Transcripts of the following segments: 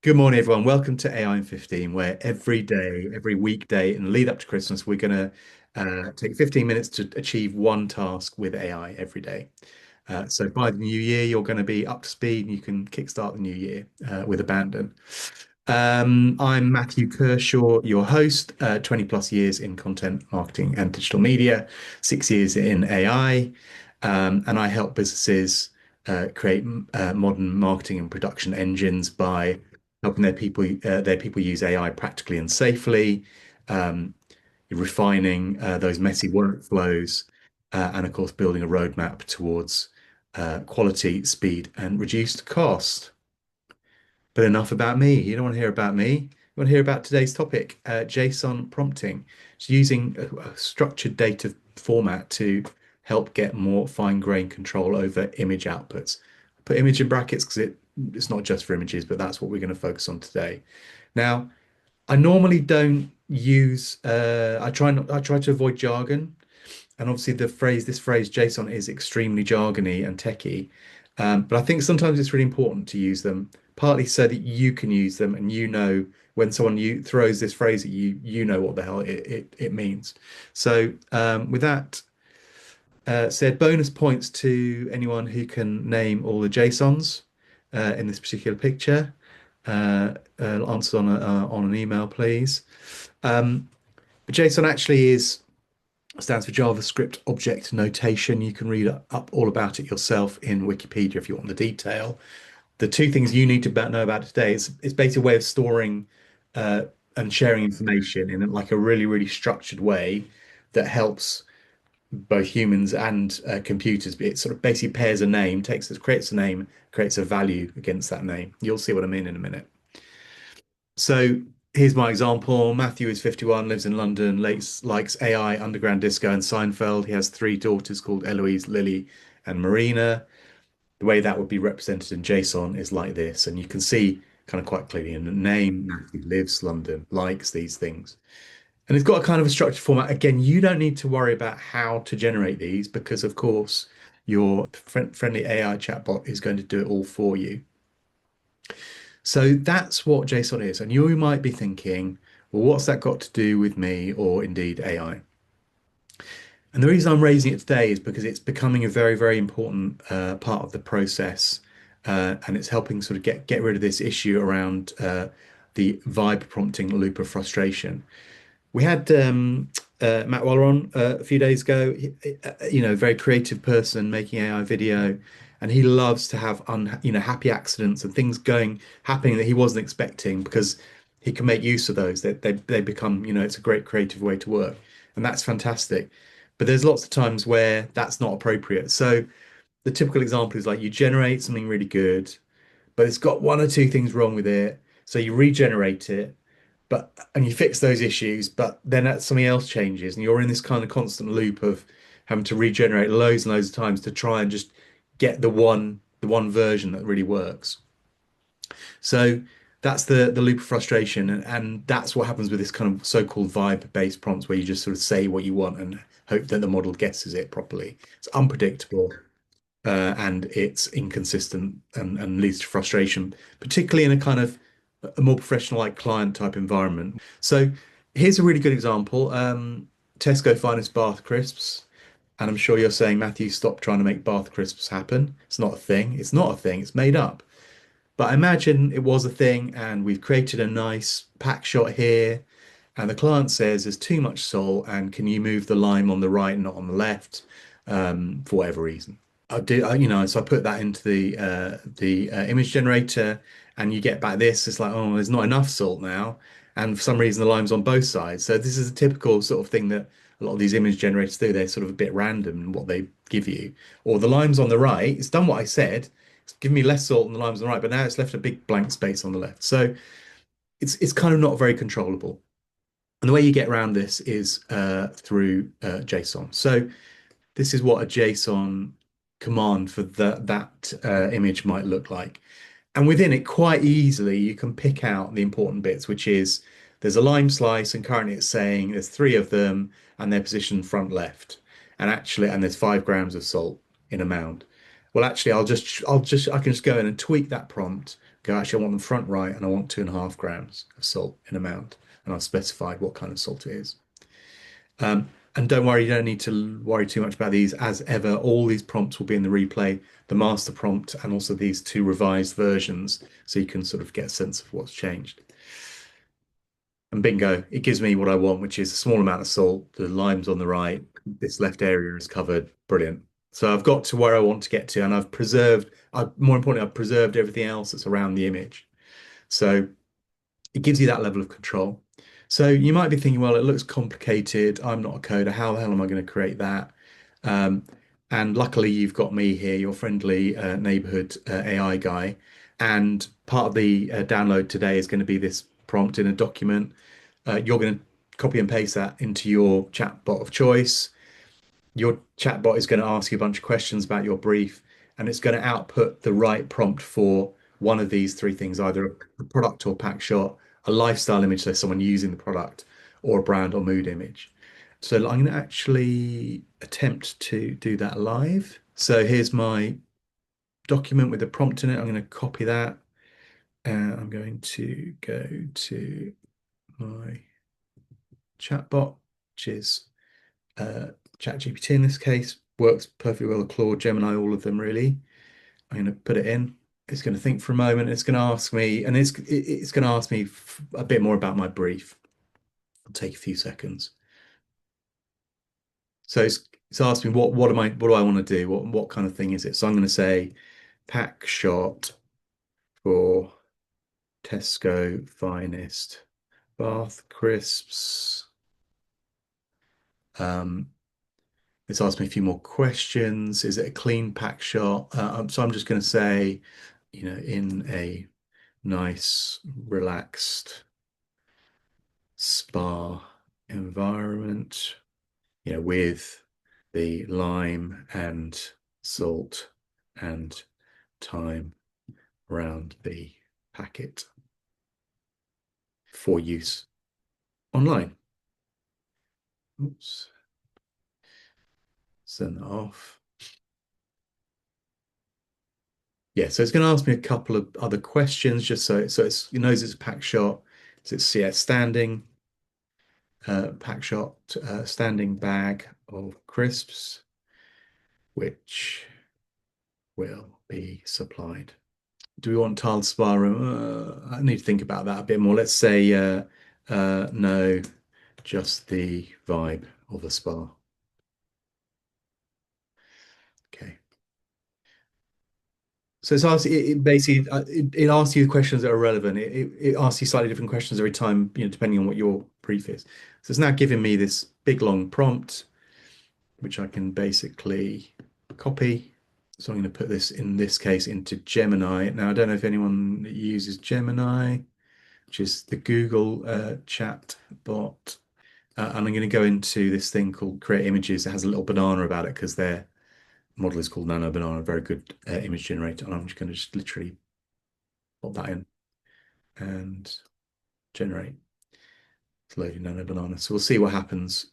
Good morning, everyone. Welcome to AI in 15, where every day, every weekday, in the lead up to Christmas, we're going to take 15 minutes to achieve one task with AI every day. So by the new year, you're going to be up to speed and you can kickstart the new year with abandon. I'm Matthew Kershaw, your host, 20 plus years in content marketing and digital media, 6 years in AI, and I help businesses create modern marketing and production engines by helping their people use AI practically and safely, um, refining those messy workflows, and of course building a roadmap towards quality, speed, and reduced cost. But enough about me. You don't want to hear about me. You want to hear about today's topic, JSON prompting. It's using a structured data format to help get more fine-grained control over image outputs. I put image in brackets because it's not just for images, but that's what we're going to focus on today. Now, I normally don't use, I try to avoid jargon. And obviously this phrase JSON is extremely jargony and techy. But I think sometimes it's really important to use them, partly so that you can use them and you know when someone throws this phrase at you, you know what the hell it means. So with that said, bonus points to anyone who can name all the JSONs in this particular picture. Answer on an email, please. JSON actually stands for JavaScript Object Notation. You can read up all about it yourself in Wikipedia if you want the detail. The two things you need to know about it today is it's basically a way of storing uh, and sharing information in like a really, really structured way that helps both humans and computers. It sort of basically pairs a name, creates a name, creates a value against that name. You'll see what I mean in a minute. So here's my example. Matthew is 51, lives in London, likes AI, underground disco, and Seinfeld. He has three daughters called Eloise, Lily, and Marina. The way that would be represented in JSON is like this. And you can see kind of quite clearly in the name, Matthew lives London, likes these things. And it's got a kind of a structured format. Again, you don't need to worry about how to generate these because, of course, your friendly AI chatbot is going to do it all for you. So that's what JSON is. And you might be thinking, well, what's that got to do with me or indeed AI? And the reason I'm raising it today is because it's becoming a very, very important part of the process. And it's helping sort of get rid of this issue around the vibe prompting loop of frustration. We had Matt Waller on a few days ago. Very creative person making AI video, and he loves to have happy accidents and things happening that he wasn't expecting because he can make use of those. They become, it's a great creative way to work, and that's fantastic. But there's lots of times where that's not appropriate. So the typical example is like you generate something really good, but it's got one or two things wrong with it. So you regenerate it, and you fix those issues, but then something else changes, and you're in this kind of constant loop of having to regenerate loads and loads of times to try and just get the one version that really works. So that's the loop of frustration, and that's what happens with this kind of so-called vibe-based prompts where you just sort of say what you want and hope that the model guesses it properly. It's unpredictable and it's inconsistent and leads to frustration, particularly in a kind of a more professional, like client type environment. So here's a really good example. Tesco Finest Bath Crisps. And I'm sure you're saying, Matthew, stop trying to make Bath Crisps happen. It's not a thing. It's not a thing. It's made up. But imagine it was a thing and we've created a nice pack shot here. And the client says there's too much salt and can you move the lime on the right and not on the left for whatever reason. So I put that into the image generator, and you get back this. It's like, oh, there's not enough salt now, and for some reason the lime's on both sides. So this is a typical sort of thing that a lot of these image generators do. They're sort of a bit random in what they give you. Or the lime's on the right. It's done what I said. It's given me less salt, and the lime's on the right, but now it's left a big blank space on the left. So it's kind of not very controllable. And the way you get around this is through JSON. So this is what a JSON command for that image might look like. And within it, quite easily, you can pick out the important bits, which is there's a lime slice, and currently it's saying there's three of them, and they're positioned front left. And there's 5 grams of salt in a mound. Well, actually, I can just go in and tweak that prompt, go, actually, I want them front right and I want 2.5 grams of salt in amount. And I've specified what kind of salt it is. And don't worry, you don't need to worry too much about these. As ever, all these prompts will be in the replay, the master prompt, and also these two revised versions, so you can sort of get a sense of what's changed. And bingo, it gives me what I want, which is a small amount of salt. The lime's on the right. This left area is covered. Brilliant. So I've got to where I want to get to, and more importantly, I've preserved everything else that's around the image. So it gives you that level of control. So you might be thinking, well, it looks complicated. I'm not a coder. How the hell am I going to create that? Um, and luckily, you've got me here, your friendly neighborhood AI guy. And part of the download today is going to be this prompt in a document. You're going to copy and paste that into your chatbot of choice. Your chatbot is going to ask you a bunch of questions about your brief, and it's going to output the right prompt for one of these three things, either a product or pack shot, a lifestyle image, so someone using the product, or a brand or mood image. So I'm going to actually attempt to do that live. So here's my document with the prompt in it. I'm going to copy that. And I'm going to go to my chatbot, which is ChatGPT in this case. Works perfectly well with Claude, Gemini, all of them really. I'm going to put it in. It's going to think for a moment. It's going to ask me, and it's going to ask me a bit more about my brief. It'll take a few seconds. So it's asked me what do I want to do? What kind of thing is it? So I'm going to say pack shot for Tesco finest Bath crisps. Um, it's asked me a few more questions. Is it a clean pack shot? So I'm just going to say, in a nice, relaxed spa environment, with the lime and salt and thyme around the packet for use online. Oops. Send that off. Yeah, so it's going to ask me a couple of other questions just it knows it's a pack shot. So it's standing pack shot, standing bag of crisps, which will be supplied. Do we want tiled spa room? I need to think about that a bit more. Let's say no, just the vibe of a spa. Okay. So it basically it asks you questions that are relevant. It asks you slightly different questions every time, depending on what your brief is. So it's now giving me this big long prompt, which I can basically copy. So I'm going to put this in this case into Gemini. Now I don't know if anyone uses Gemini, which is the Google chat bot. And I'm going to go into this thing called Create Images. It has a little banana about it because their model is called Nano Banana, very good image generator. And I'm just going to just literally pop that in and generate. It's loading Nano Banana. So we'll see what happens.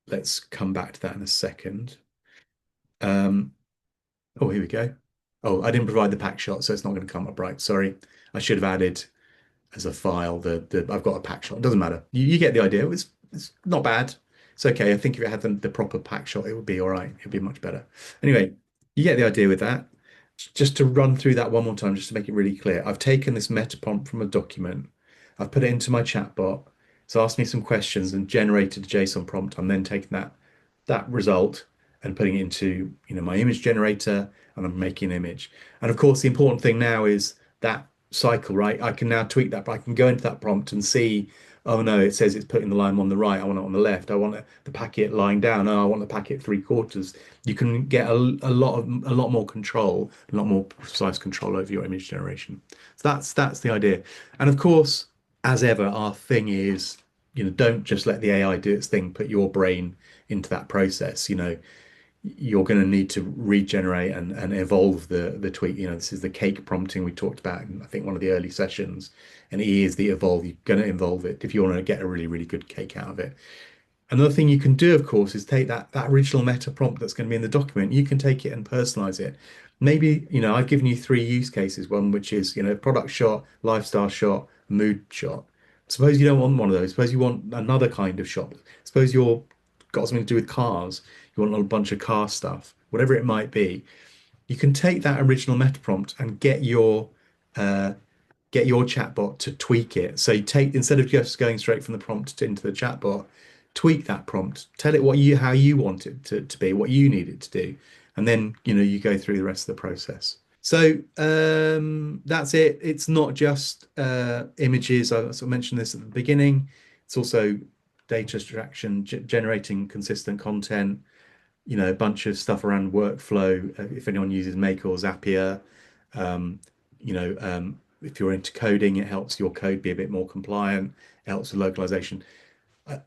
Let's come back to that in a second. Oh, here we go. Oh, I didn't provide the pack shot, so it's not going to come up right. Sorry. I should have added as a file the I've got a pack shot. It doesn't matter. You get the idea. It's not bad. It's okay. I think if it had the proper pack shot, it would be all right. It'd be much better. Anyway, you get the idea with that. Just to run through that one more time, just to make it really clear. I've taken this meta prompt from a document. I've put it into my chatbot. It's asked me some questions and generated a JSON prompt. I'm then taking that result and putting it into my image generator, and I'm making an image. And of course, the important thing now is that cycle, right? I can now tweak that, but I can go into that prompt and see, oh no, it says it's putting the lime on the right. I want it on the left. I want the packet lying down. Oh, I want the packet 3/4. You can get a lot more control, a lot more precise control over your image generation. So that's the idea. And of course, as ever, our thing is, don't just let the AI do its thing. Put your brain into that process. You're going to need to regenerate and evolve the tweet. This is the cake prompting we talked about in, I think, one of the early sessions. And E is the evolve. You're going to evolve it if you want to get a really, really good cake out of it. Another thing you can do, of course, is take that original meta prompt that's going to be in the document. You can take it and personalize it. Maybe, I've given you three use cases. One which is, product shot, lifestyle shot, mood shot. Suppose you don't want one of those. Suppose you want another kind of shot. Suppose you're got something to do with cars. You want a bunch of car stuff, whatever it might be. You can take that original meta prompt and uh, get your chatbot to tweak it. So you take instead of just going straight from the prompt into the chatbot, tweak that prompt, tell it how you want it to be, what you need it to do, and then you go through the rest of the process. So that's it. It's not just images. I sort of mentioned this at the beginning. It's also data extraction, generating consistent content, a bunch of stuff around workflow. If anyone uses Make or Zapier, um, if you're into coding, it helps your code be a bit more compliant. It helps with localization. I,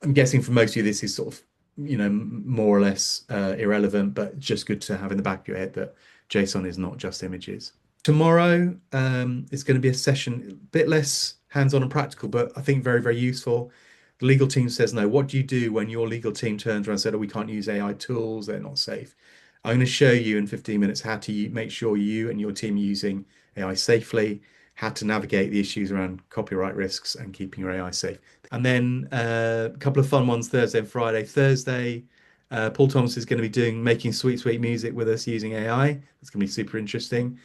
I'm guessing for most of you, this is sort of, more or less irrelevant, but just good to have in the back of your head that JSON is not just images. Tomorrow, it's going to be a session, a bit less hands-on and practical, but I think very, very useful. The legal team says no. What do you do when your legal team turns around and said, "Oh, we can't use AI tools; they're not safe"? I'm going to show you in 15 minutes how to make sure you and your team are using AI safely, how to navigate the issues around copyright risks and keeping your AI safe. And then a couple of fun ones Thursday and Friday. Thursday, Paul Thomas is going to be making sweet, sweet music with us using AI. It's going to be super interesting.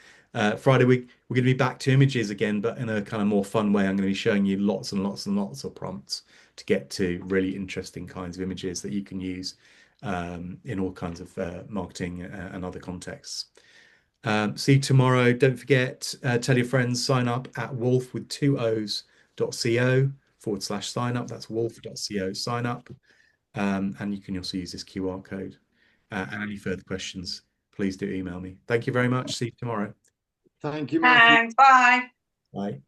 Friday week, we're going to be back to images again, but in a kind of more fun way. I'm going to be showing you lots and lots and lots of prompts to get to really interesting kinds of images that you can use in all kinds of marketing and other contexts. See you tomorrow. Don't forget, tell your friends, sign up at wolf with two O's.co/sign up. That's wolf.co sign up. And you can also use this QR code. And any further questions, please do email me. Thank you very much. See you tomorrow. Thank you, Matthew. Thanks. Bye. Bye.